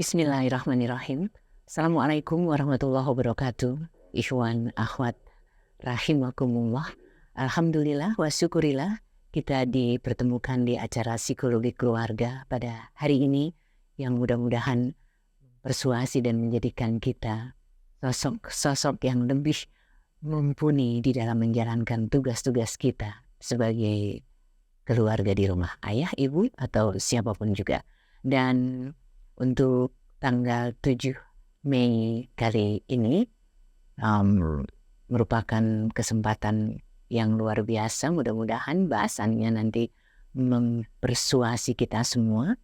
Bismillahirrahmanirrahim. Assalamualaikum warahmatullahi wabarakatuh. Ikhwan, akhwat, rahimakumullah. Alhamdulillah wa syukurillah kita dipertemukan di acara psikologi keluarga pada hari ini yang mudah-mudahan persuasi dan menjadikan kita sosok yang lebih mumpuni di dalam menjalankan tugas-tugas kita sebagai keluarga di rumah, ayah, ibu, atau siapapun juga. Dan untuk tanggal 7 Mei kali ini merupakan kesempatan yang luar biasa. Mudah-mudahan bahasannya nanti mempersuasi kita semua.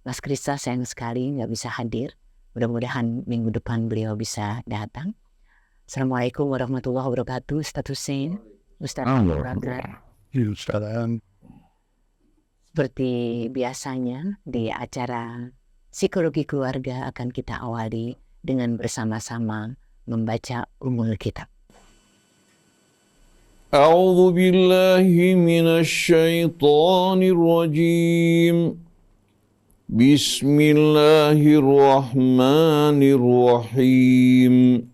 Mas Krista sayang sekali nggak bisa hadir. Mudah-mudahan minggu depan beliau bisa datang. Assalamualaikum warahmatullahi wabarakatuh. Ustaz Hussein, Ustaz Abu Bakar. Seperti biasanya di acara psikologi keluarga akan kita awali dengan bersama-sama membaca Ummul Kitab. A'udzu billahi minasy syaithanir rajim. Bismillahirrahmanirrahim.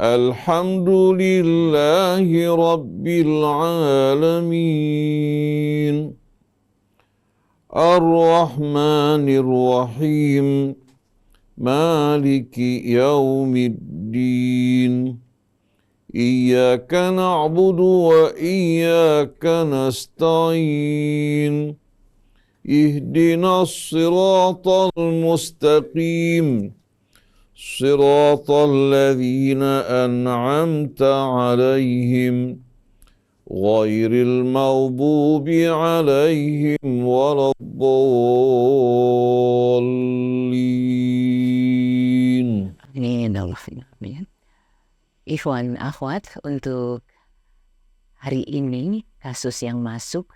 Alhamdulillahi rabbil alamin. Ar-Rahmanir Rahim. Maliki yaumiddin. Iyyaka na'budu wa iyyaka nasta'in. Ihdinas siratal mustaqim. Siratal ladzina an'amta 'alaihim. Ghairil maghdubi 'alaihim waladdallin. Amin. Ikhwan akhwat, untuk hari ini kasus yang masuk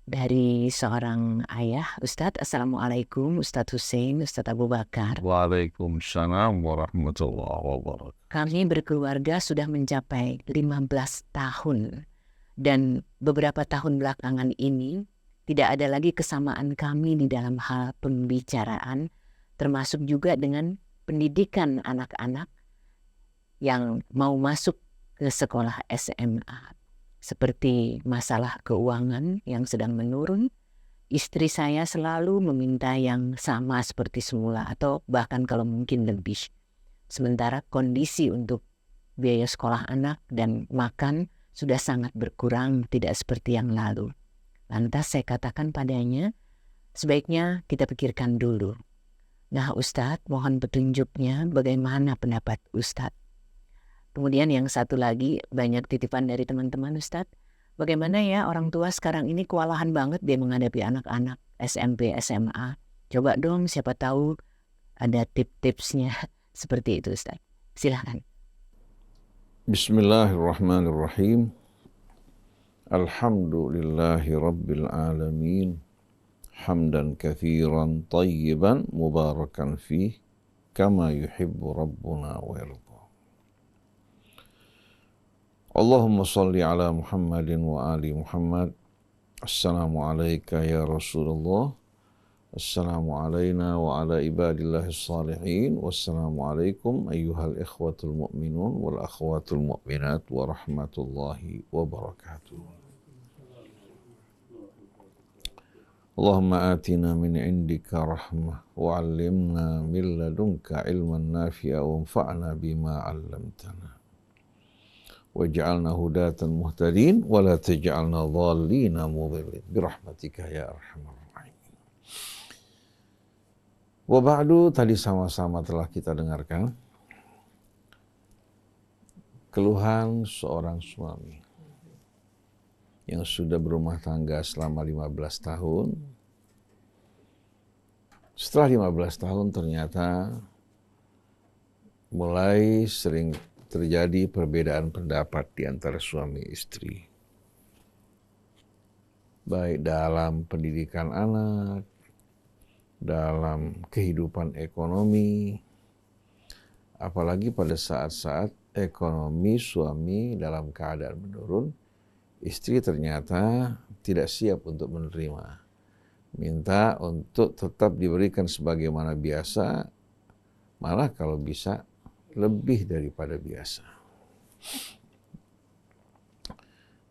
dari seorang ayah. Ustadz, Assalamualaikum, Ustadz Hussein, Ustadz Abu Bakar. Waalaikumsalam warahmatullahi wabarakatuh. Kami berkeluarga sudah mencapai 15 tahun. Dan beberapa tahun belakangan ini tidak ada lagi kesamaan kami di dalam hal pembicaraan, termasuk juga dengan pendidikan anak-anak yang mau masuk ke sekolah SMA. Seperti masalah keuangan yang sedang menurun, istri saya selalu meminta yang sama seperti semula atau bahkan kalau mungkin lebih. Sementara kondisi untuk biaya sekolah anak dan makan sudah sangat berkurang, tidak seperti yang lalu. Lantas saya katakan padanya, sebaiknya kita pikirkan dulu. Nah Ustadz, mohon petunjuknya bagaimana pendapat Ustadz. Kemudian yang satu lagi, banyak titipan dari teman-teman Ustadz. Bagaimana ya orang tua sekarang ini kewalahan banget dia menghadapi anak-anak SMP, SMA. Coba dong siapa tahu ada tips-tipsnya seperti itu Ustadz. Silakan. Bismillahirrahmanirrahim. Alhamdulillahi rabbil alamin. Hamdan katsiran tayyiban mubarakan fih kama yuhibbu rabbuna wa yarda. Allahumma salli ala Muhammadin wa ali Muhammad. Assalamu alayka ya Rasulullah. Assalamu alayna wa ala ibadillahis salihin. Wassalamu alaikum ayyuhal ikhwatul mu'minun wal akhwatul mu'minat wa rahmatullahi wa barakatuh. Allahumma atina min indika rahmah wa 'allimna min ladunka ilman nafi'a wa anfa'na bima 'allamtana. Waj'alna hudatan muhtadin wa la taj'alna dhallina mudhillin birahmatika ya arhamar rahimin. Wa ba'du, tadi sama-sama telah kita dengarkan keluhan seorang suami yang sudah berumah tangga selama 15 tahun. Setelah 15 tahun ternyata mulai sering terjadi perbedaan pendapat di antara suami istri. Baik dalam pendidikan anak, dalam kehidupan ekonomi, apalagi pada saat-saat ekonomi suami dalam keadaan menurun, istri ternyata tidak siap untuk menerima. minta untuk tetap diberikan sebagaimana biasa, malah kalau bisa lebih daripada biasa.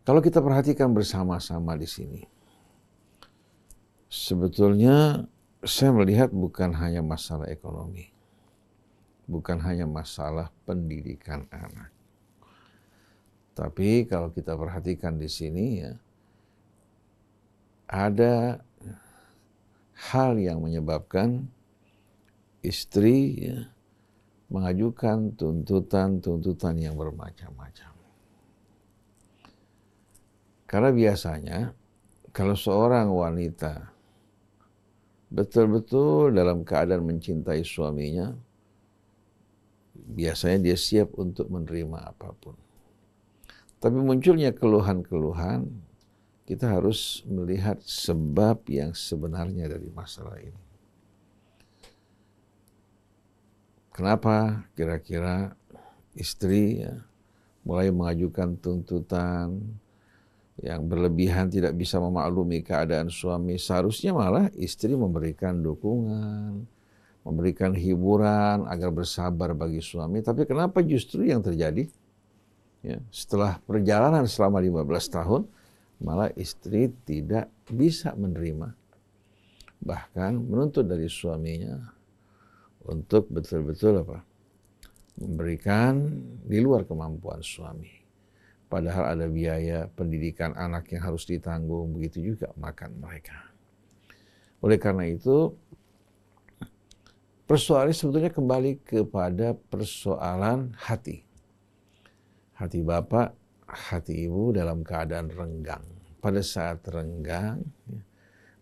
Kalau kita perhatikan bersama-sama di sini, sebetulnya saya melihat bukan hanya masalah ekonomi, bukan hanya masalah pendidikan anak. Tapi kalau kita perhatikan di sini ya, ada hal yang menyebabkan istri ya, mengajukan tuntutan-tuntutan yang bermacam-macam. Karena biasanya kalau seorang wanita betul-betul dalam keadaan mencintai suaminya, biasanya dia siap untuk menerima apapun. Tapi munculnya keluhan-keluhan, kita harus melihat sebab yang sebenarnya dari masalah ini. Kenapa kira-kira istri ya, mulai mengajukan tuntutan yang berlebihan, tidak bisa memaklumi keadaan suami? Seharusnya malah istri memberikan dukungan, memberikan hiburan agar bersabar bagi suami. Tapi kenapa justru yang terjadi? Ya, setelah perjalanan selama 15 tahun, malah istri tidak bisa menerima. Bahkan menuntut dari suaminya untuk betul-betul memberikan di luar kemampuan suami. Padahal ada biaya pendidikan anak yang harus ditanggung, begitu juga makan mereka. Oleh karena itu, persoalannya sebetulnya kembali kepada persoalan hati. Hati bapak, hati ibu dalam keadaan renggang. Pada saat renggang,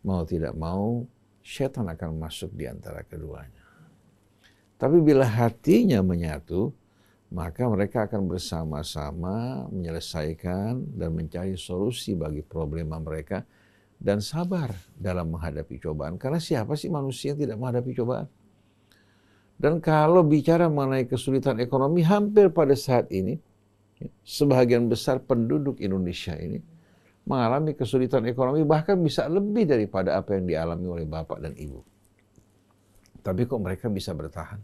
mau tidak mau, setan akan masuk di antara keduanya. Tapi bila hatinya menyatu, maka mereka akan bersama-sama menyelesaikan dan mencari solusi bagi problema mereka dan sabar dalam menghadapi cobaan. Karena siapa sih manusia yang tidak menghadapi cobaan? Dan kalau bicara mengenai kesulitan ekonomi, hampir pada saat ini, sebagian besar penduduk Indonesia ini mengalami kesulitan ekonomi, bahkan bisa lebih daripada apa yang dialami oleh bapak dan ibu. Tapi kok mereka bisa bertahan?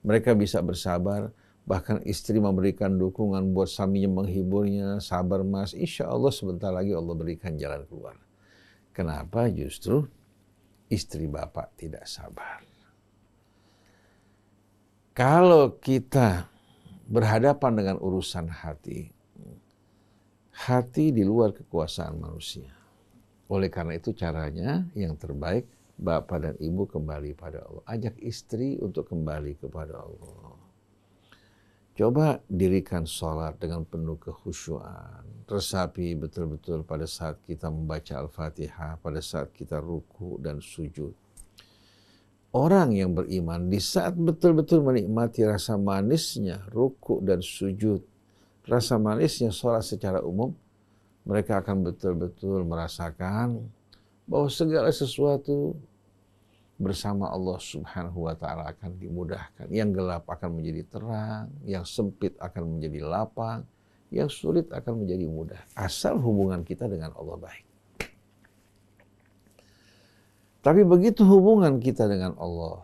Mereka bisa bersabar, bahkan istri memberikan dukungan buat suaminya, menghiburnya, sabar mas, insya Allah sebentar lagi Allah berikan jalan keluar. Kenapa justru istri bapak tidak sabar? Kalau kita berhadapan dengan urusan hati, hati di luar kekuasaan manusia. Oleh karena itu caranya yang terbaik, bapak dan ibu kembali pada Allah. Ajak istri untuk kembali kepada Allah. Coba dirikan sholat dengan penuh kekhusyuan. Resapi betul-betul pada saat kita membaca Al-Fatihah, pada saat kita ruku dan sujud. Orang yang beriman di saat betul-betul menikmati rasa manisnya ruku dan sujud, rasa manisnya sholat secara umum, mereka akan betul-betul merasakan bahwa segala sesuatu bersama Allah Subhanahu wa Ta'ala akan dimudahkan. Yang gelap akan menjadi terang, yang sempit akan menjadi lapang, yang sulit akan menjadi mudah. Asal hubungan kita dengan Allah baik. Tapi begitu hubungan kita dengan Allah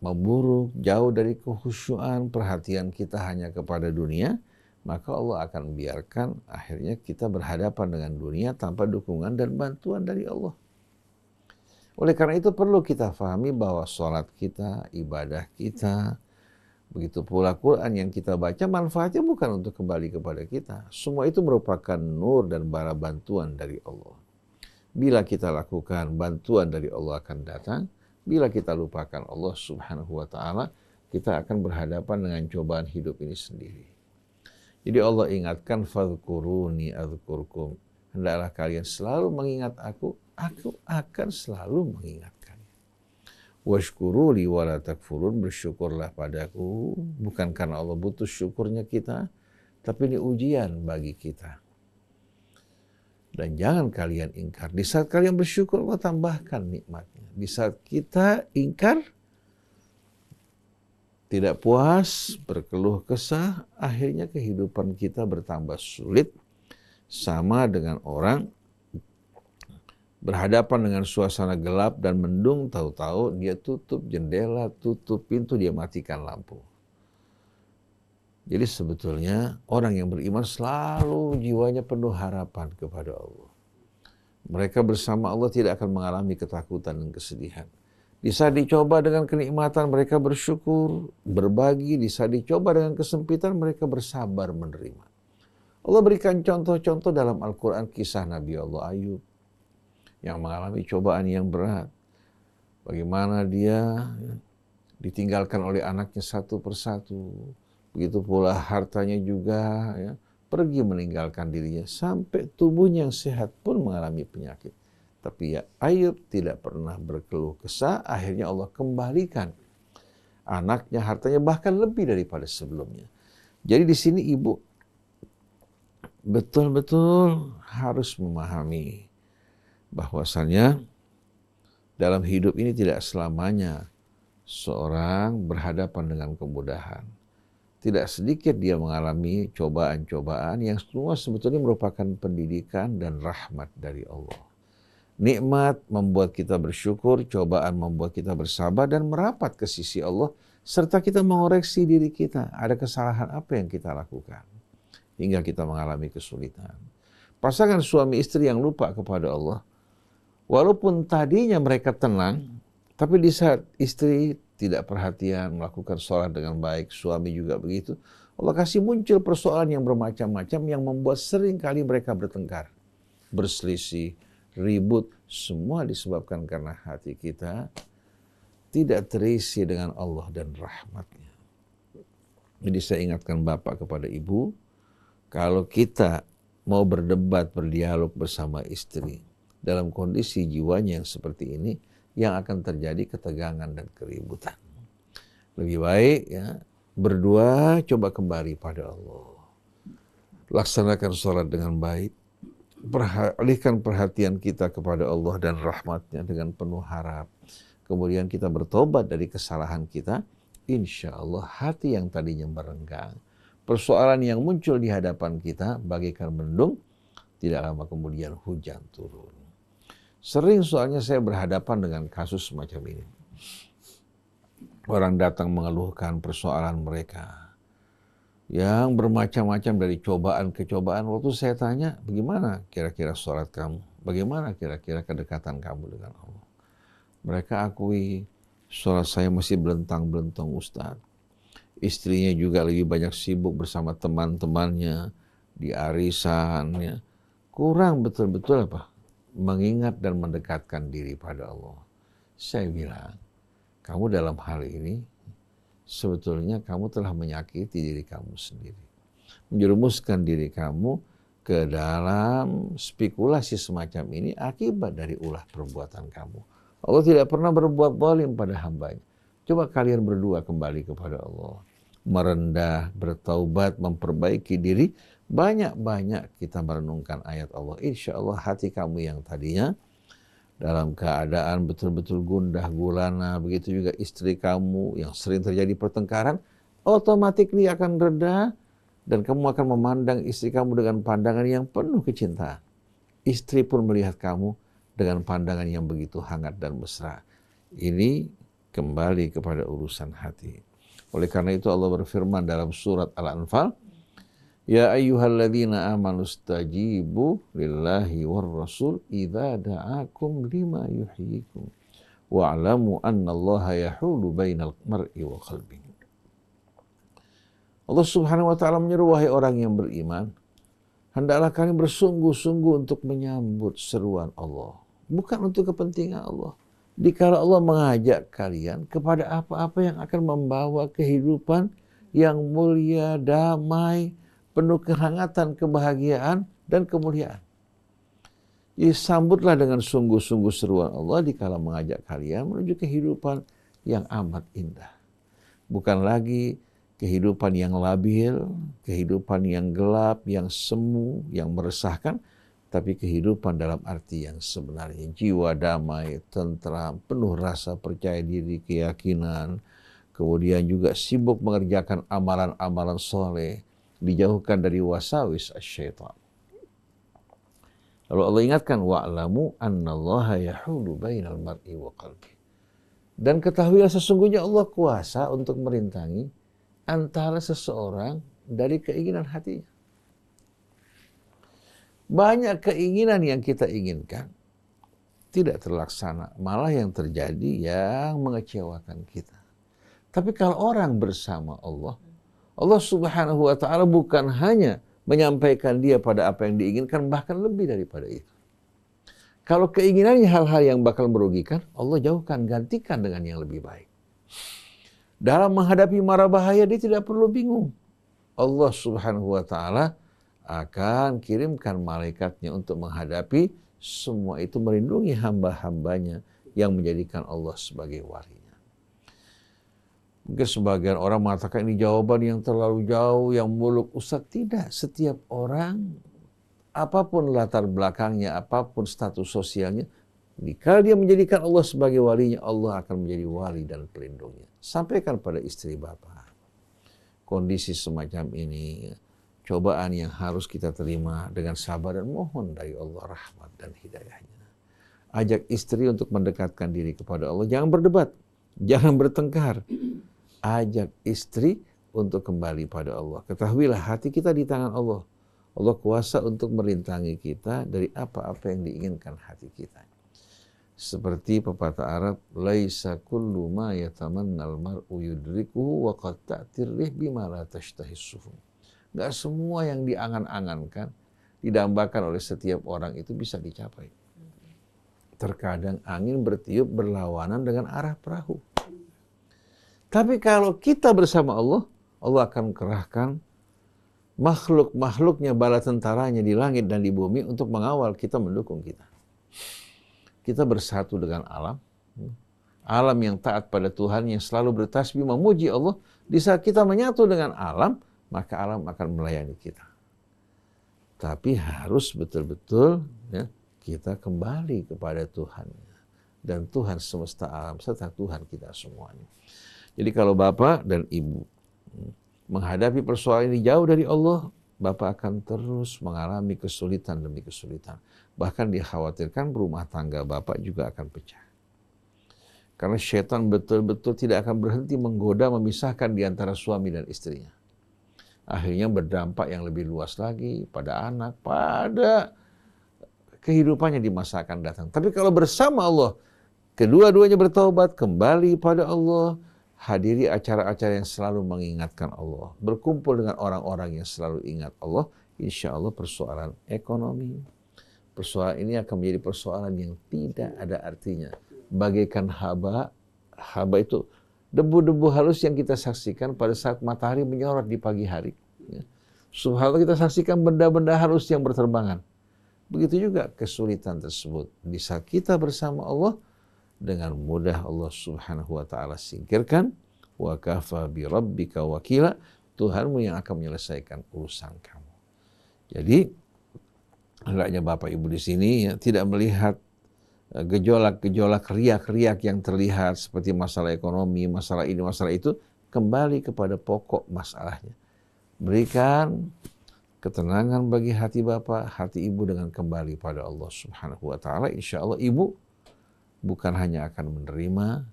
memburuk, jauh dari kekhusyuan, perhatian kita hanya kepada dunia, maka Allah akan biarkan akhirnya kita berhadapan dengan dunia tanpa dukungan dan bantuan dari Allah. Oleh karena itu perlu kita fahami bahwa sholat kita, ibadah kita, begitu pula Quran yang kita baca, manfaatnya bukan untuk kembali kepada kita. Semua itu merupakan nur dan bara bantuan dari Allah. Bila kita lakukan, bantuan dari Allah akan datang. Bila kita lupakan Allah Subhanahu wa Ta'ala, kita akan berhadapan dengan cobaan hidup ini sendiri. Jadi Allah ingatkan, fadhkuruni adzkurkum. Hendaklah kalian selalu mengingat aku akan selalu mengingatkan. Washkuruli wala takfurun, bersyukurlah padaku, bukan karena Allah butuh syukurnya kita, tapi ini ujian bagi kita. Dan jangan kalian ingkar. Di saat kalian bersyukur, Allah tambahkan nikmatnya. Di saat kita ingkar, tidak puas, berkeluh kesah, akhirnya kehidupan kita bertambah sulit. Sama dengan orang berhadapan dengan suasana gelap dan mendung, tahu-tahu dia tutup jendela, tutup pintu, dia matikan lampu. Jadi sebetulnya orang yang beriman selalu jiwanya penuh harapan kepada Allah. Mereka bersama Allah tidak akan mengalami ketakutan dan kesedihan. Di saat dicoba dengan kenikmatan, mereka bersyukur, berbagi. Di saat dicoba dengan kesempitan, mereka bersabar menerima. Allah berikan contoh-contoh dalam Al-Quran kisah Nabi Allah Ayub yang mengalami cobaan yang berat. Bagaimana dia ditinggalkan oleh anaknya satu persatu. Begitu pula hartanya juga pergi meninggalkan dirinya. Sampai tubuhnya yang sehat pun mengalami penyakit. Tapi ya Ayub tidak pernah berkeluh kesah, akhirnya Allah kembalikan anaknya, hartanya bahkan lebih daripada sebelumnya. Jadi di sini ibu betul-betul harus memahami bahwasannya dalam hidup ini tidak selamanya seorang berhadapan dengan kemudahan. Tidak sedikit dia mengalami cobaan-cobaan yang semua sebetulnya merupakan pendidikan dan rahmat dari Allah. Nikmat membuat kita bersyukur, cobaan membuat kita bersabar dan merapat ke sisi Allah, serta kita mengoreksi diri kita. Ada kesalahan apa yang kita lakukan hingga kita mengalami kesulitan. Pasangan suami istri yang lupa kepada Allah, walaupun tadinya mereka tenang, tapi di saat istri tidak perhatian, melakukan sholat dengan baik, suami juga begitu, Allah kasih muncul persoalan yang bermacam-macam yang membuat sering kali mereka bertengkar, berselisih, ribut, semua disebabkan karena hati kita tidak terisi dengan Allah dan rahmatnya. Jadi saya ingatkan Bapak kepada Ibu, kalau kita mau berdebat, berdialog bersama istri, dalam kondisi jiwanya yang seperti ini, yang akan terjadi ketegangan dan keributan. Lebih baik berdua coba kembali pada Allah. Laksanakan sholat dengan baik, alihkan perhatian kita kepada Allah dan rahmatnya dengan penuh harap. Kemudian kita bertobat dari kesalahan kita. Insya Allah hati yang tadinya merenggang, persoalan yang muncul di hadapan kita bagaikan mendung, tidak lama kemudian hujan turun. Sering soalnya saya berhadapan dengan kasus semacam ini. Orang datang mengeluhkan persoalan mereka yang bermacam-macam dari cobaan ke cobaan. Waktu saya tanya, bagaimana kira-kira sholat kamu? Bagaimana kira-kira kedekatan kamu dengan Allah? Mereka akui, sholat saya masih belentang-belentang Ustaz. Istrinya juga lebih banyak sibuk bersama teman-temannya, di arisan. Kurang betul-betul mengingat dan mendekatkan diri pada Allah. Saya bilang, kamu dalam hal ini sebetulnya kamu telah menyakiti diri kamu sendiri. Menjerumuskan diri kamu ke dalam spekulasi semacam ini akibat dari ulah perbuatan kamu. Allah tidak pernah berbuat zalim pada hambanya. Coba kalian berdua kembali kepada Allah. Merendah, bertaubat, memperbaiki diri. Banyak-banyak kita merenungkan ayat Allah. Insya Allah hati kamu yang tadinya dalam keadaan betul-betul gundah gulana, begitu juga istri kamu yang sering terjadi pertengkaran, otomatis dia akan reda dan kamu akan memandang istri kamu dengan pandangan yang penuh kecintaan. Istri pun melihat kamu dengan pandangan yang begitu hangat dan mesra. Ini kembali kepada urusan hati. Oleh karena itu Allah berfirman dalam surat Al-Anfal, Ya ayyuhalladzina amanu stajibu lillahi war rasul idza da'akum lima yuhyikum wa'lamu annallaha yahulu bainal mar'i wa qalbihi. Allah Subhanahu wa taala menyeru, wahai orang yang beriman, hendaklah kalian bersungguh-sungguh untuk menyambut seruan Allah, bukan untuk kepentingan Allah. Dikala Allah mengajak kalian kepada apa-apa yang akan membawa kehidupan yang mulia, damai, penuh kehangatan, kebahagiaan, dan kemuliaan. Jadi sambutlah dengan sungguh-sungguh seruan Allah dikala mengajak kalian menuju kehidupan yang amat indah. Bukan lagi kehidupan yang labil, kehidupan yang gelap, yang semu, yang meresahkan, tapi kehidupan dalam arti yang sebenarnya. Jiwa damai, tentram, penuh rasa percaya diri, keyakinan, kemudian juga sibuk mengerjakan amalan-amalan soleh, dijauhkan dari wasawis syaitan. Lalu Allah ingatkan, wa'lamu annallaha yahulu bainal mar'i wa qalbi. Dan ketahuilah sesungguhnya Allah kuasa untuk merintangi antara seseorang dari keinginan hatinya. Banyak keinginan yang kita inginkan tidak terlaksana, malah yang terjadi yang mengecewakan kita. Tapi kalau orang bersama Allah, Allah Subhanahu wa ta'ala bukan hanya menyampaikan dia pada apa yang diinginkan, bahkan lebih daripada itu. Kalau keinginannya hal-hal yang bakal merugikan, Allah jauhkan, gantikan dengan yang lebih baik. Dalam menghadapi mara bahaya, dia tidak perlu bingung. Allah Subhanahu wa ta'ala akan kirimkan malaikatnya untuk menghadapi semua itu, melindungi hamba-hambanya yang menjadikan Allah sebagai walinya. Mungkin sebagian orang mengatakan ini jawaban yang terlalu jauh, yang muluk. Ustaz, tidak. Setiap orang, apapun latar belakangnya, apapun status sosialnya, jika dia menjadikan Allah sebagai walinya, Allah akan menjadi wali dan pelindungnya. Sampaikan pada istri Bapak, kondisi semacam ini, cobaan yang harus kita terima dengan sabar dan mohon dari Allah rahmat dan hidayahnya. Ajak istri untuk mendekatkan diri kepada Allah. Jangan berdebat, jangan bertengkar. Ajak istri untuk kembali pada Allah. Ketahuilah hati kita di tangan Allah. Allah kuasa untuk merintangi kita dari apa-apa yang diinginkan hati kita. Seperti pepatah Arab, laisa kullu ma yatamannal mar'u yudrikuhu wa qad ta'tir rih bima la tashtahis sufun. Enggak semua yang diangan-angankan, didambakan oleh setiap orang itu bisa dicapai. Terkadang angin bertiup berlawanan dengan arah perahu. Tapi kalau kita bersama Allah, Allah akan kerahkan makhluk-makhluknya, bala tentaranya di langit dan di bumi untuk mengawal kita, mendukung kita. Kita bersatu dengan alam. Alam yang taat pada Tuhan, yang selalu bertasbih memuji Allah. Di saat kita menyatu dengan alam, maka alam akan melayani kita. Tapi harus betul-betul ya, kita kembali kepada Tuhan. Dan Tuhan semesta alam, serta Tuhan kita semuanya. Jadi kalau Bapak dan Ibu menghadapi persoalan ini jauh dari Allah, Bapak akan terus mengalami kesulitan demi kesulitan. Bahkan dikhawatirkan rumah tangga Bapak juga akan pecah. Karena syaitan betul-betul tidak akan berhenti menggoda, memisahkan di antara suami dan istrinya. Akhirnya berdampak yang lebih luas lagi pada anak, pada kehidupannya di masa akan datang. Tapi kalau bersama Allah, kedua-duanya bertaubat, kembali pada Allah, hadiri acara-acara yang selalu mengingatkan Allah, berkumpul dengan orang-orang yang selalu ingat Allah, insya Allah persoalan ekonomi, persoalan ini akan menjadi persoalan yang tidak ada artinya. Bagaikan haba itu debu-debu halus yang kita saksikan pada saat matahari menyorot di pagi hari. Subhanallah, kita saksikan benda-benda halus yang berterbangan. Begitu juga kesulitan tersebut. Di saat kita bersama Allah, dengan mudah Allah Subhanahu wa ta'ala singkirkan. Wa kafa bi rabbika wakila. Tuhanmu yang akan menyelesaikan urusan kamu. Jadi hendaknya Bapak Ibu di sini ya, tidak melihat gejolak-gejolak riak-riak yang terlihat seperti masalah ekonomi, masalah ini, masalah itu. Kembali kepada pokok masalahnya. Berikan ketenangan bagi hati Bapak, hati Ibu dengan kembali pada Allah Subhanahu wa ta'ala. Insya Allah Ibu bukan hanya akan menerima,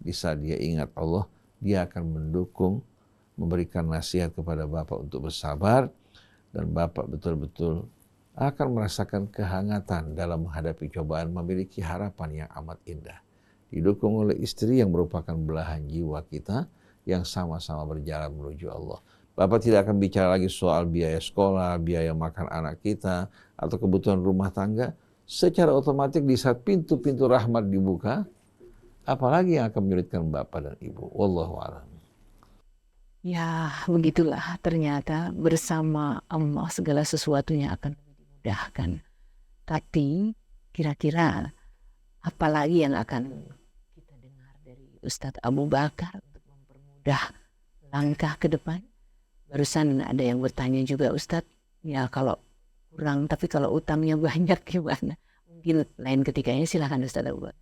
di saat dia ingat Allah, dia akan mendukung, memberikan nasihat kepada Bapak untuk bersabar, dan Bapak betul-betul akan merasakan kehangatan dalam menghadapi cobaan, memiliki harapan yang amat indah. Didukung oleh istri yang merupakan belahan jiwa kita, yang sama-sama berjalan menuju Allah. Bapak tidak akan bicara lagi soal biaya sekolah, biaya makan anak kita, atau kebutuhan rumah tangga. Secara otomatis di saat pintu-pintu rahmat dibuka, apalagi yang akan menyulitkan Bapak dan Ibu. Wallahu a'lam. Ya, begitulah ternyata bersama Allah segala sesuatunya akan dimudahkan. Tapi kira-kira apalagi yang akan kita dengar dari Ustadz Abu Bakar untuk mempermudah langkah ke depan? Barusan ada yang bertanya juga, Ustadz, ya kalau kurang, tapi kalau utangnya banyak gimana? Mungkin lain ketikanya, silakan Ustaz Abu Bakar.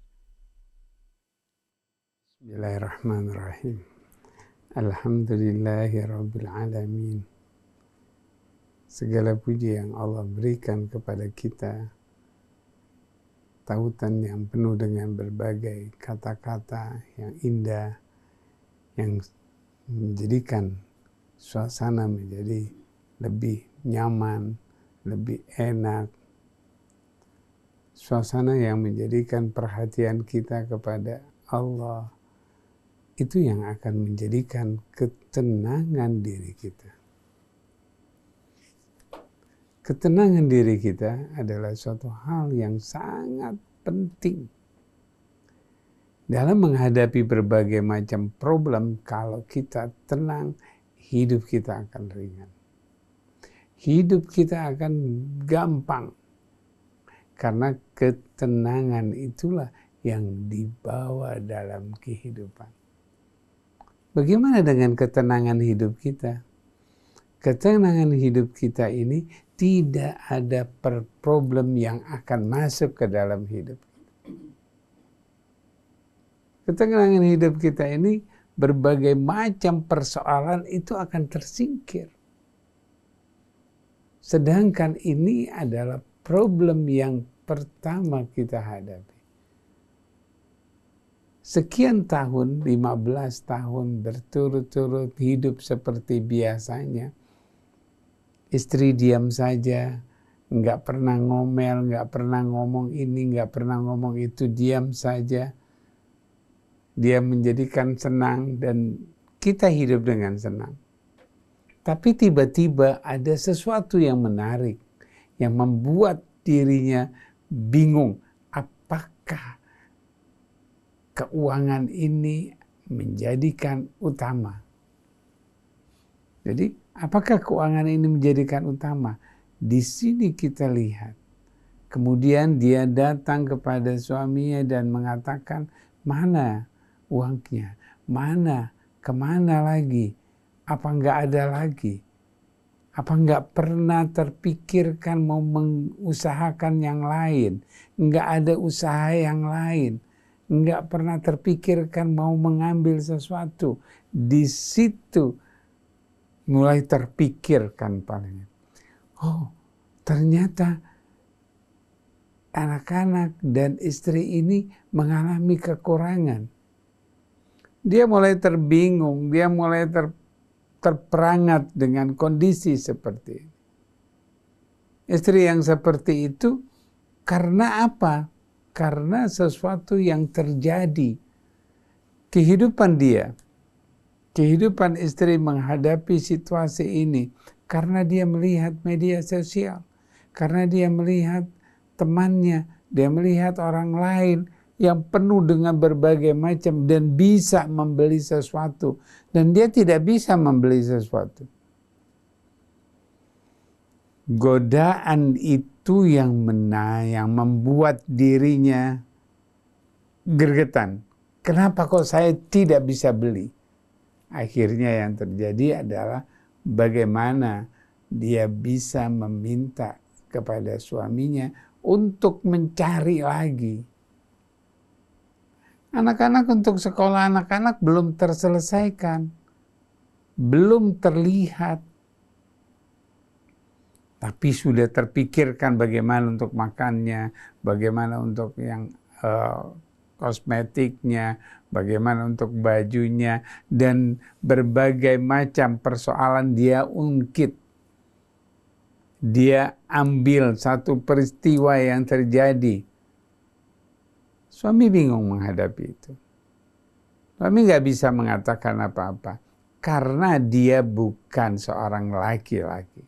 Bismillahirrahmanirrahim. Alhamdulillahirabbil alamin. Segala puji yang Allah berikan kepada kita tautan yang penuh dengan berbagai kata-kata yang indah, yang menjadikan suasana menjadi lebih nyaman, lebih enak. Suasana yang menjadikan perhatian kita kepada Allah, itu yang akan menjadikan ketenangan diri kita. Ketenangan diri kita adalah suatu hal yang sangat penting dalam menghadapi berbagai macam problem. Kalau kita tenang, hidup kita akan ringan. Hidup kita akan gampang. Karena ketenangan itulah yang dibawa dalam kehidupan. Bagaimana dengan ketenangan hidup kita? Ketenangan hidup kita ini tidak ada problem yang akan masuk ke dalam hidup kita. Ketenangan hidup kita ini, berbagai macam persoalan itu akan tersingkir. Sedangkan ini adalah problem yang pertama kita hadapi. Sekian tahun, 15 tahun berturut-turut hidup seperti biasanya. Istri diam saja, nggak pernah ngomel, nggak pernah ngomong ini, nggak pernah ngomong itu, diam saja. Dia menjadikan senang dan kita hidup dengan senang. Tapi tiba-tiba ada sesuatu yang menarik, yang membuat dirinya bingung. Apakah keuangan ini menjadikan utama? Jadi, apakah keuangan ini menjadikan utama? Di sini kita lihat. Kemudian dia datang kepada suaminya dan mengatakan, mana uangnya? Mana? Kemana lagi? Apa enggak ada lagi? Apa enggak pernah terpikirkan mau mengusahakan yang lain? Enggak ada usaha yang lain? Enggak pernah terpikirkan mau mengambil sesuatu? Di situ mulai terpikirkan paling. Oh, ternyata anak-anak dan istri ini mengalami kekurangan. Dia mulai terbingung, dia mulai terperangat dengan kondisi seperti ini. Istri yang seperti itu karena apa? Karena sesuatu yang terjadi. Kehidupan dia, kehidupan istri menghadapi situasi ini karena dia melihat media sosial, karena dia melihat temannya, dia melihat orang lain yang penuh dengan berbagai macam dan bisa membeli sesuatu, dan dia tidak bisa membeli sesuatu. Godaan itu yang membuat dirinya gregetan. Kenapa kok saya tidak bisa beli? Akhirnya yang terjadi adalah bagaimana dia bisa meminta kepada suaminya untuk mencari lagi. Anak-anak, untuk sekolah anak-anak belum terselesaikan, belum terlihat, tapi sudah terpikirkan bagaimana untuk makannya, bagaimana untuk yang kosmetiknya, bagaimana untuk bajunya, dan berbagai macam persoalan dia ungkit. Dia ambil satu peristiwa yang terjadi. Suami bingung menghadapi itu. Suami nggak bisa mengatakan apa-apa karena dia bukan seorang laki-laki.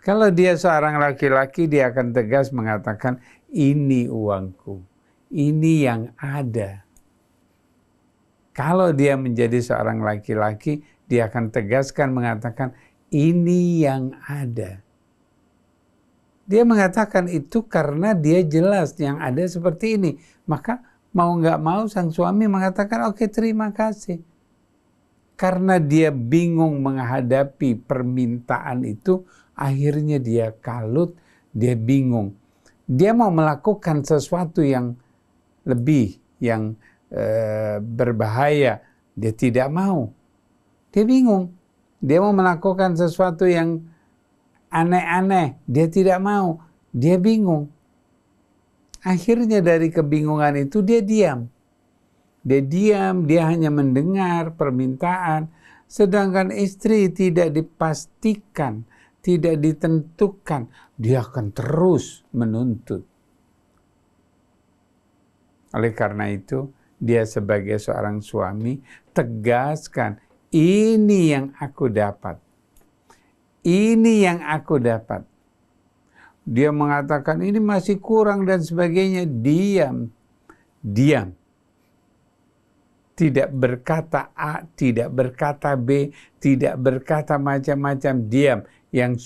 Kalau dia seorang laki-laki, dia akan tegas mengatakan, ini uangku, ini yang ada. Kalau dia menjadi seorang laki-laki, dia akan tegaskan mengatakan, ini yang ada. Dia mengatakan itu karena dia jelas yang ada seperti ini. Maka mau nggak mau sang suami mengatakan, oke, terima kasih. Karena dia bingung menghadapi permintaan itu, akhirnya dia kalut, dia bingung. Dia mau melakukan sesuatu yang lebih, yang berbahaya. Dia tidak mau. Dia bingung. Dia mau melakukan sesuatu yang aneh-aneh, dia tidak mau, dia bingung. Akhirnya dari kebingungan itu dia diam. Dia hanya mendengar permintaan. Sedangkan istri tidak dipastikan, tidak ditentukan. Dia akan terus menuntut. Oleh karena itu, dia sebagai seorang suami tegaskan, ini yang aku dapat. Ini yang aku dapat. Dia mengatakan ini masih kurang dan sebagainya. Diam. Tidak berkata A, tidak berkata B, tidak berkata macam-macam. Diam. Yang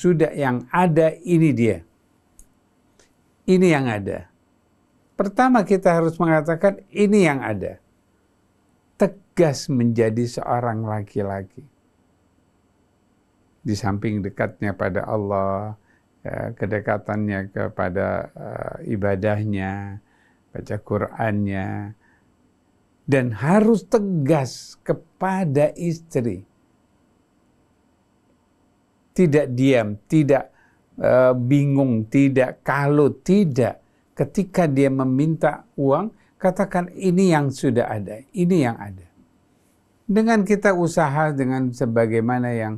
ada ini dia. Ini yang ada. Pertama kita harus mengatakan ini yang ada. Tegas menjadi seorang laki-laki. Di samping dekatnya pada Allah, kedekatannya kepada ibadahnya, baca Qur'annya, dan harus tegas kepada istri. Tidak diam, tidak bingung, tidak kalut, tidak. Ketika dia meminta uang, katakan ini yang sudah ada, ini yang ada. Dengan kita usaha dengan sebagaimana yang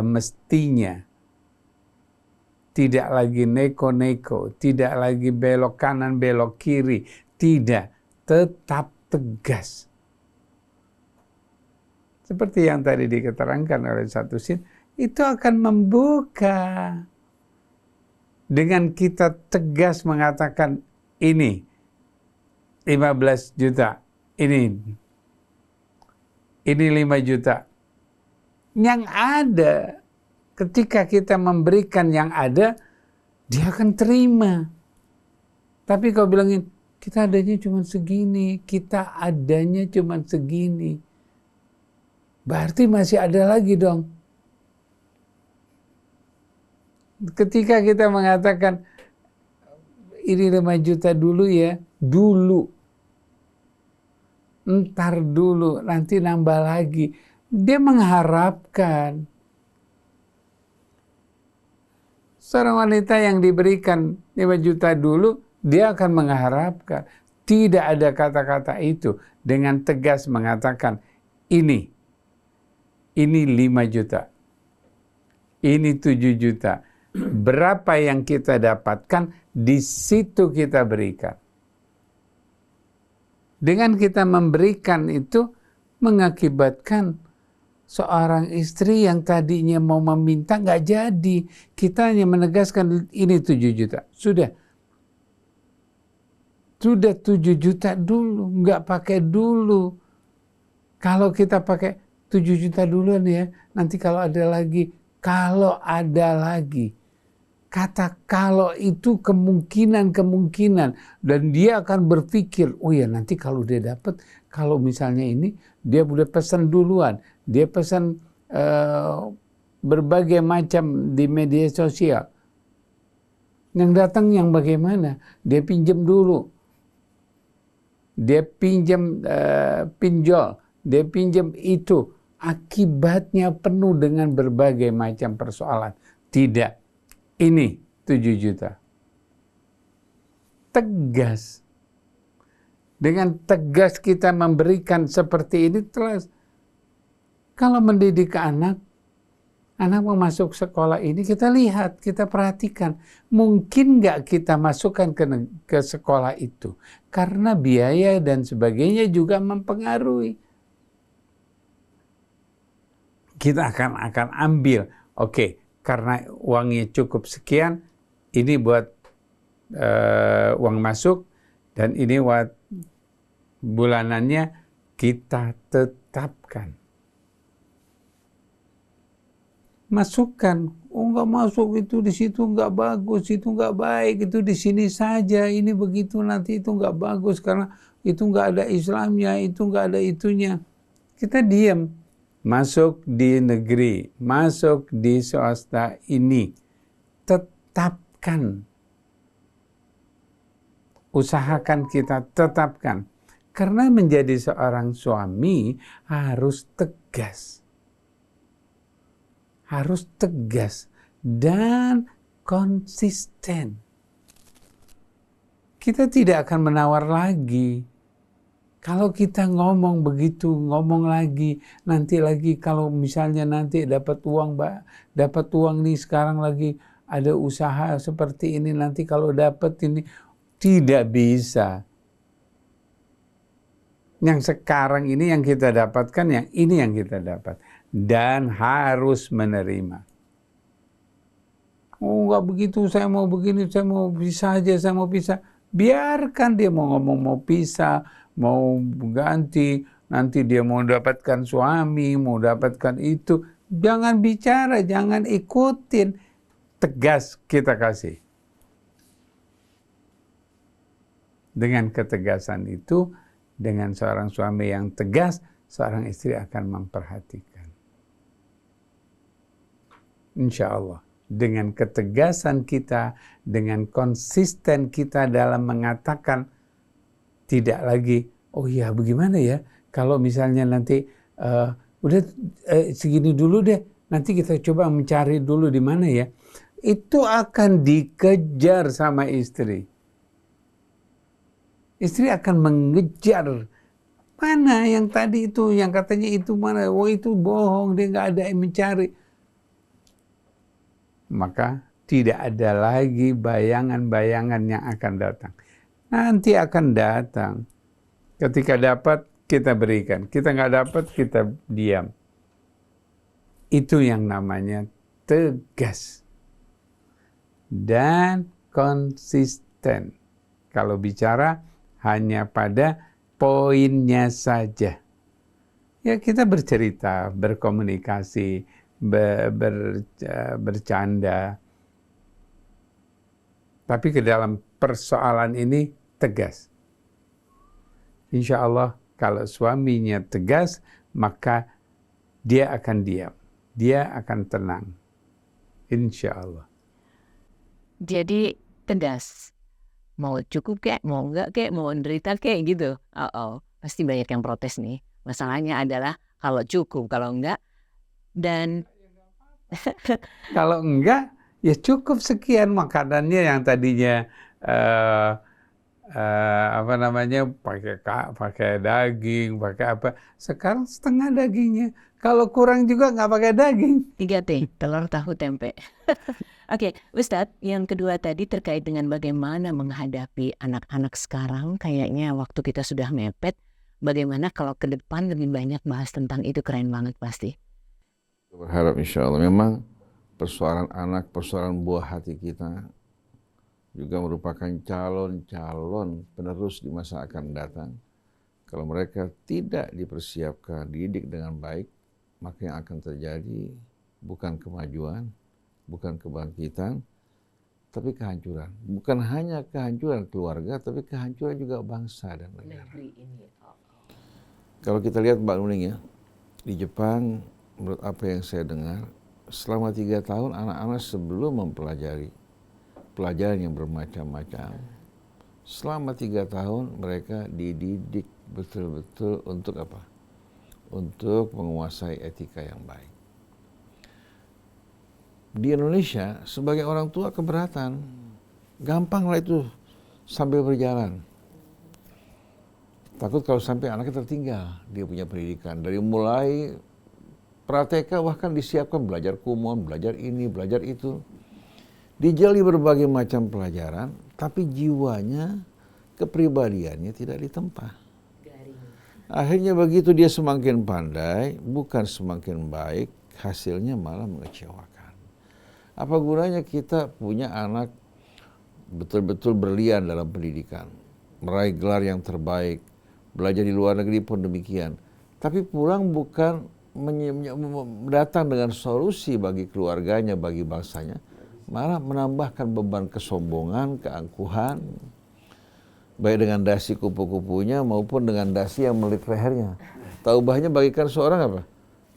mestinya. Tidak lagi neko-neko, tidak lagi belok kanan, belok kiri. Tidak, tetap tegas. Seperti yang tadi diketerangkan oleh satu sin, itu akan membuka. Dengan kita tegas mengatakan ini 15 juta, ini 5 juta. Yang ada, ketika kita memberikan yang ada, dia akan terima. Tapi kalau bilangin, kita adanya cuma segini, kita adanya cuma segini. Berarti masih ada lagi dong. Ketika kita mengatakan, ini 5 juta dulu ya, dulu. Ntar dulu, nanti nambah lagi. Dia mengharapkan. Seorang wanita yang diberikan 5 juta dulu, dia akan mengharapkan. Tidak ada kata-kata itu dengan tegas mengatakan ini 5 juta, ini 7 juta. Berapa yang kita dapatkan, di situ kita berikan. Dengan kita memberikan itu mengakibatkan seorang istri yang tadinya mau meminta nggak jadi. Kita hanya menegaskan ini 7 juta. Sudah 7 juta dulu, nggak pakai dulu. Kalau kita pakai 7 juta duluan ya, nanti kalau ada lagi, kata kalau itu kemungkinan, dan dia akan berpikir, oh ya nanti kalau dia dapat, kalau misalnya ini, dia udah pesan duluan, dia pesan berbagai macam di media sosial. Yang datang yang bagaimana? Dia pinjam dulu. Dia pinjam pinjol, dia pinjam itu. Akibatnya penuh dengan berbagai macam persoalan. Tidak, ini 7 juta. Tegas. Dengan tegas kita memberikan seperti ini, terus kalau mendidik anak mau masuk sekolah ini, kita lihat, kita perhatikan. Mungkin nggak kita masukkan ke sekolah itu. Karena biaya dan sebagainya juga mempengaruhi. Kita akan ambil, oke, karena uangnya cukup sekian, ini buat uang masuk, dan ini buat bulanannya kita tetapkan. Masukkan, oh nggak masuk itu di situ nggak bagus, itu nggak baik, itu di sini saja, ini begitu nanti itu nggak bagus karena itu nggak ada Islamnya, itu nggak ada itunya. Kita diam, masuk di negeri, masuk di swasta ini, tetapkan, usahakan kita tetapkan, karena menjadi seorang suami harus tegas. Harus tegas dan konsisten. kita tidak akan menawar lagi. Kalau kita ngomong begitu, ngomong lagi, nanti lagi kalau misalnya nanti dapat uang nih sekarang lagi ada usaha seperti ini, nanti kalau dapat ini, tidak bisa. Yang sekarang ini yang kita dapatkan, yang ini yang kita dapat. Dan harus menerima. Oh enggak begitu, saya mau begini, saya mau pisah aja, saya mau pisah. Biarkan dia mau ngomong mau pisah, mau ganti, nanti dia mau dapatkan suami, mau dapatkan itu. Jangan bicara, jangan ikutin. Tegas kita kasih. Dengan ketegasan itu, dengan seorang suami yang tegas, seorang istri akan memperhatikan. Insya Allah. Dengan ketegasan kita, dengan konsisten kita dalam mengatakan, tidak lagi, oh ya bagaimana ya, kalau misalnya nanti, udah segini dulu deh, nanti kita coba mencari dulu di mana ya. Itu akan dikejar sama istri. Istri akan mengejar, mana yang tadi itu, yang katanya itu mana, oh itu bohong, dia nggak ada yang mencari. Maka tidak ada lagi bayangan-bayangan yang akan datang. Nanti akan datang. Ketika dapat, kita berikan. Kita nggak dapat, kita diam. Itu yang namanya tegas. Dan konsisten. Kalau bicara hanya pada poinnya saja. Ya kita bercerita, berkomunikasi, bercanda. Tapi ke dalam persoalan ini tegas. Insya Allah kalau suaminya tegas, maka dia akan diam. Dia akan tenang. Insya Allah. Jadi tegas. Mau cukup kek, mau enggak kek, mau menderita kek gitu. Pasti banyak yang protes nih. Masalahnya adalah kalau cukup, kalau enggak. Dan kalau enggak, ya cukup sekian makanannya yang tadinya pakai daging, pakai apa. Sekarang setengah dagingnya. Kalau kurang juga nggak pakai daging. 3T, telur, tahu, tempe. Oke, Ustadz, yang kedua tadi terkait dengan bagaimana menghadapi anak-anak sekarang. Kayaknya waktu kita sudah mepet. Bagaimana kalau ke depan lebih banyak bahas tentang itu, keren banget pasti. Berharap insya Allah memang persoalan anak, persoalan buah hati kita juga merupakan calon-calon penerus di masa akan datang. Kalau mereka tidak dipersiapkan, dididik dengan baik, maka yang akan terjadi bukan kemajuan, bukan kebangkitan, tapi kehancuran. Bukan hanya kehancuran keluarga, tapi kehancuran juga bangsa dan negara. Kalau kita lihat Mbak Nuning ya, di Jepang, menurut apa yang saya dengar, selama 3 tahun anak-anak sebelum mempelajari pelajaran yang bermacam-macam, selama 3 tahun mereka dididik betul-betul untuk apa? Untuk menguasai etika yang baik. Di Indonesia, sebagai orang tua keberatan. Gampang lah itu sambil berjalan. Takut kalau sampai anaknya tertinggal, dia punya pendidikan. Dari mulai pra-TK bahkan disiapkan belajar kumon, belajar ini, belajar itu. Dijali berbagai macam pelajaran, tapi jiwanya, kepribadiannya tidak ditempa. Akhirnya begitu dia semakin pandai, bukan semakin baik, hasilnya malah mengecewakan. Apa gunanya kita punya anak betul-betul berlian dalam pendidikan, meraih gelar yang terbaik, belajar di luar negeri pun demikian. Tapi pulang bukan datang dengan solusi bagi keluarganya, bagi bangsanya, malah menambahkan beban kesombongan, keangkuhan, baik dengan dasi kupu-kupunya maupun dengan dasi yang melilit lehernya. Taubahnya bagikan seorang apa?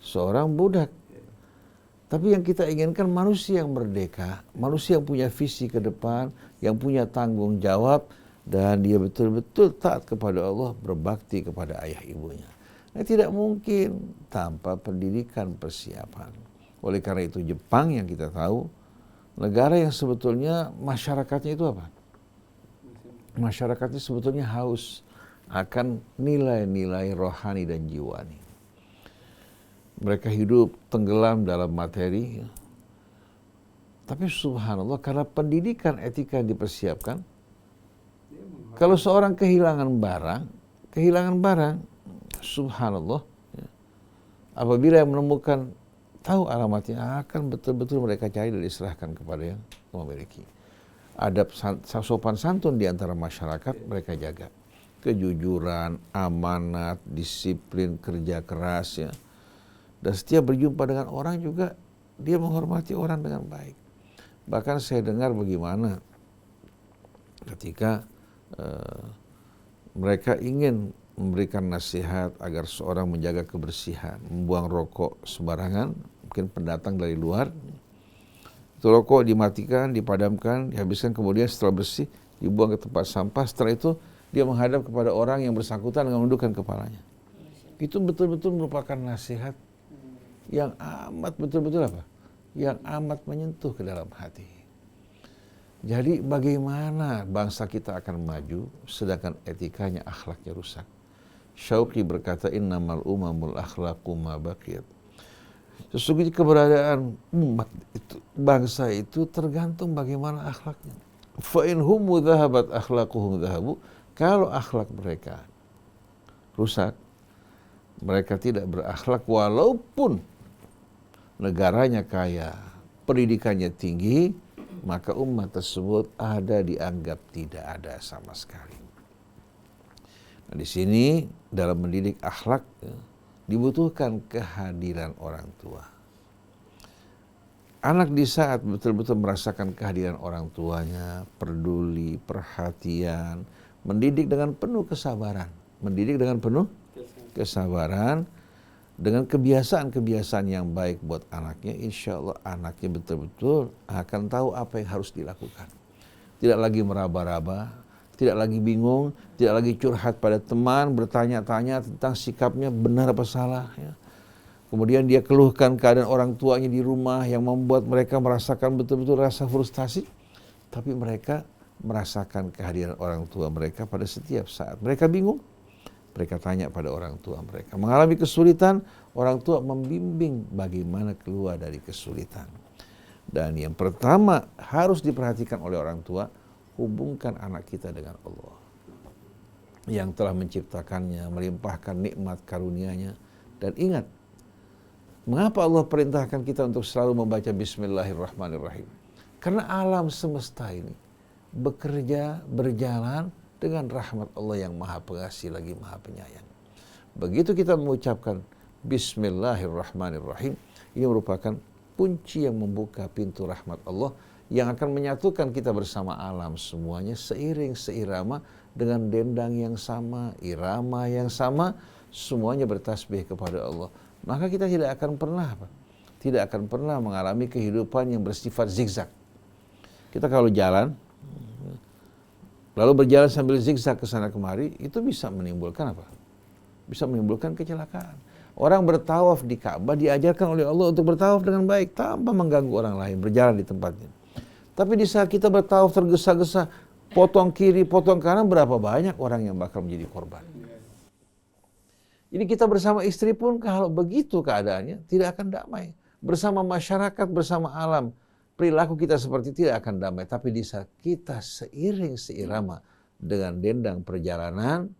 Seorang budak. Tapi yang kita inginkan manusia yang merdeka, manusia yang punya visi ke depan, yang punya tanggung jawab, dan dia betul-betul taat kepada Allah, berbakti kepada ayah ibunya. Nah, tidak mungkin tanpa pendidikan, persiapan. Oleh karena itu Jepang yang kita tahu, negara yang sebetulnya masyarakatnya itu apa? masyarakat ini sebetulnya haus akan nilai-nilai rohani dan jiwani. Mereka hidup tenggelam dalam materi. Tapi subhanallah, karena pendidikan etika yang dipersiapkan, kalau seorang kehilangan barang, subhanallah, ya, apabila yang menemukan tahu alamatnya, akan betul-betul mereka cari dan diserahkan kepada yang memiliki. Adab sopan santun di antara masyarakat mereka jaga. Kejujuran, amanat, disiplin, kerja keras, ya. Dan setiap berjumpa dengan orang juga dia menghormati orang dengan baik. Bahkan saya dengar bagaimana ketika mereka ingin memberikan nasihat agar seorang menjaga kebersihan, membuang rokok sembarangan, mungkin pendatang dari luar, itu rokok dimatikan, dipadamkan, dihabiskan, kemudian setelah bersih dibuang ke tempat sampah. Setelah itu dia menghadap kepada orang yang bersangkutan dengan menundukkan kepalanya. Itu betul-betul merupakan nasihat yang amat betul-betul apa? Yang amat menyentuh ke dalam hati. Jadi bagaimana bangsa kita akan maju sedangkan etikanya, akhlaknya rusak? Syauqi berkata, innamal umamul akhlaqu ma baqiyat. Sesungguhnya keberadaan umat itu, bangsa itu tergantung bagaimana akhlaknya. Fa in hum dhahabat akhlaquhum dhahabu. Kalau akhlak mereka rusak, mereka tidak berakhlak walaupun negaranya kaya, pendidikannya tinggi, maka umat tersebut dianggap tidak ada sama sekali. Nah, di sini dalam mendidik akhlak dibutuhkan kehadiran orang tua. Anak di saat betul-betul merasakan kehadiran orang tuanya, peduli, perhatian, mendidik dengan penuh kesabaran, dengan kebiasaan-kebiasaan yang baik buat anaknya, insya Allah anaknya betul-betul akan tahu apa yang harus dilakukan. Tidak lagi meraba-raba, tidak lagi bingung, tidak lagi curhat pada teman, bertanya-tanya tentang sikapnya benar apa salah. Ya. Kemudian dia keluhkan keadaan orang tuanya di rumah yang membuat mereka merasakan betul-betul rasa frustasi. Tapi mereka merasakan kehadiran orang tua mereka pada setiap saat. Mereka bingung, mereka tanya pada orang tua mereka. Mengalami kesulitan, orang tua membimbing bagaimana keluar dari kesulitan. Dan yang pertama harus diperhatikan oleh orang tua, hubungkan anak kita dengan Allah yang telah menciptakannya, melimpahkan nikmat karunia-Nya. Dan ingat, mengapa Allah perintahkan kita untuk selalu membaca Bismillahirrahmanirrahim? Karena alam semesta ini bekerja, berjalan dengan rahmat Allah yang maha pengasih lagi maha penyayang. Begitu kita mengucapkan Bismillahirrahmanirrahim, ini merupakan kunci yang membuka pintu rahmat Allah yang akan menyatukan kita bersama alam semuanya seiring seirama dengan dendang yang sama, irama yang sama, semuanya bertasbih kepada Allah. Maka kita tidak akan pernah mengalami kehidupan yang bersifat zigzag. Kita kalau jalan, lalu berjalan sambil zigzag ke sana kemari, itu bisa menimbulkan apa? Bisa menimbulkan kecelakaan. Orang bertawaf di Ka'bah diajarkan oleh Allah untuk bertawaf dengan baik tanpa mengganggu orang lain, berjalan di tempatnya. Tapi di saat kita bertawaf tergesa-gesa, potong kiri, potong kanan, berapa banyak orang yang bakal menjadi korban. Jadi kita bersama istri pun kalau begitu keadaannya tidak akan damai. Bersama masyarakat, bersama alam, perilaku kita seperti tidak akan damai. Tapi di saat kita seiring seirama dengan dendang perjalanan,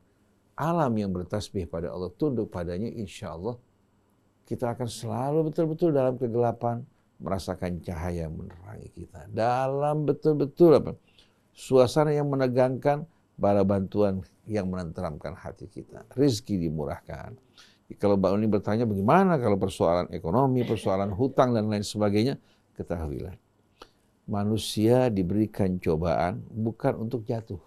alam yang bertasbih pada Allah, tunduk padanya, insya Allah kita akan selalu betul-betul dalam kegelapan merasakan cahaya menerangi kita. Dalam betul-betul suasana yang menegangkan, bala bantuan yang menenteramkan hati kita. Rizki dimurahkan. Kalau Mbak Uni bertanya bagaimana kalau persoalan ekonomi, persoalan hutang dan lain sebagainya, ketahuilah. Manusia diberikan cobaan bukan untuk jatuh,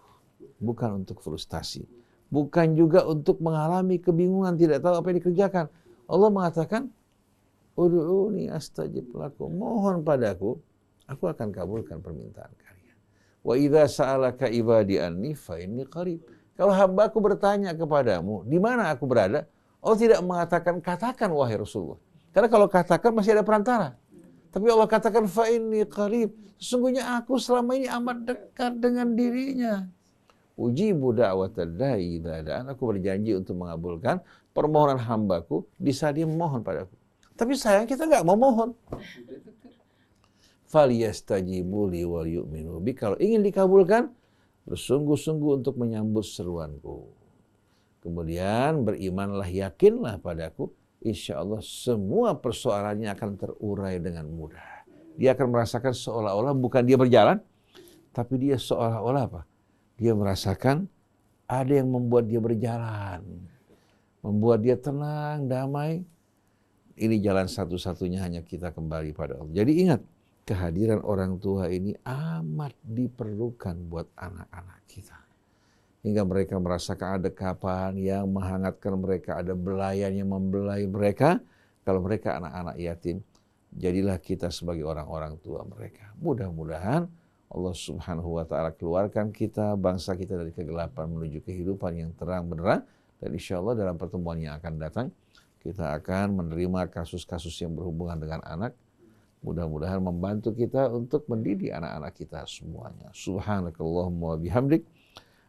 bukan untuk frustasi, bukan juga untuk mengalami kebingungan, tidak tahu apa yang dikerjakan. Allah mengatakan, ud'uni astajib lakum, mohon padaku, aku akan kabulkan permintaan kalian. Wa idza sa'alaka ibadi anni fa inni qarib. Kalau hambaku bertanya kepadamu, di mana aku berada? Allah tidak mengatakan katakan wahai Rasulullah. Karena kalau katakan masih ada perantara. Tapi Allah katakan fa inni qarib. Sesungguhnya aku selama ini amat dekat dengan dirinya. Ujibu da'watad da'i idza da'an. Aku berjanji untuk mengabulkan permohonan hambaku di saat dia memohon padaku. Tapi sayang kita nggak mau mohon. Falyastajibu li wal yu'minu bi. Kalau ingin dikabulkan, bersungguh-sungguh untuk menyambut seruanku. Kemudian berimanlah, yakinlah padaku. Insya Allah semua persoalannya akan terurai dengan mudah. Dia akan merasakan seolah-olah bukan dia berjalan, tapi dia seolah-olah apa? Dia merasakan ada yang membuat dia berjalan. Membuat dia tenang, damai. Ini jalan satu-satunya hanya kita kembali pada Allah. Jadi ingat, kehadiran orang tua ini amat diperlukan buat anak-anak kita. Hingga mereka merasakan ada kapan yang menghangatkan mereka, ada belayan yang membelai mereka. Kalau mereka anak-anak yatim, jadilah kita sebagai orang-orang tua mereka. Mudah-mudahan Allah Subhanahu wa Ta'ala keluarkan kita, bangsa kita dari kegelapan menuju kehidupan yang terang benderang. Dan insya Allah dalam pertemuan yang akan datang, kita akan menerima kasus-kasus yang berhubungan dengan anak. Mudah-mudahan membantu kita untuk mendidik anak-anak kita semuanya. Subhanakallahumma wa bihamdik.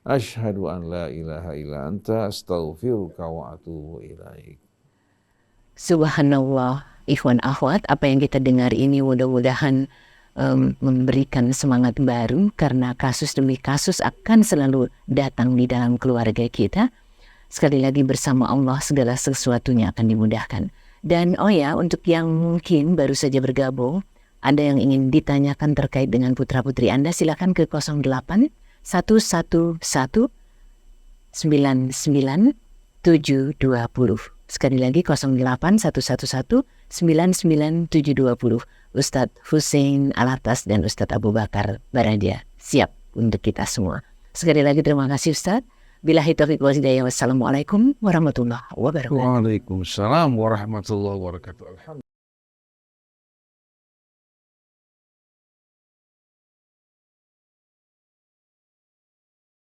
Asyhadu an la ilaha illa anta astaghfiruka wa atubu ilaik. Subhanallah, ikhwan akhwat, apa yang kita dengar ini mudah-mudahan memberikan semangat baru, karena kasus demi kasus akan selalu datang di dalam keluarga kita. Sekali lagi bersama Allah segala sesuatunya akan dimudahkan. Dan oh ya, untuk yang mungkin baru saja bergabung, ada yang ingin ditanyakan terkait dengan putra-putri Anda, silakan ke 08 111 99 720. Sekali lagi 08 111 99 720. Ustadz Hussein Alatas dan Ustadz Abu Bakar Baradia siap untuk kita semua. Sekali lagi terima kasih Ustadz. Billahi taufiq wal hidayah. Wassalamualaikum warahmatullahi wabarakatuh. Waalaikumsalam warahmatullahi wabarakatuh.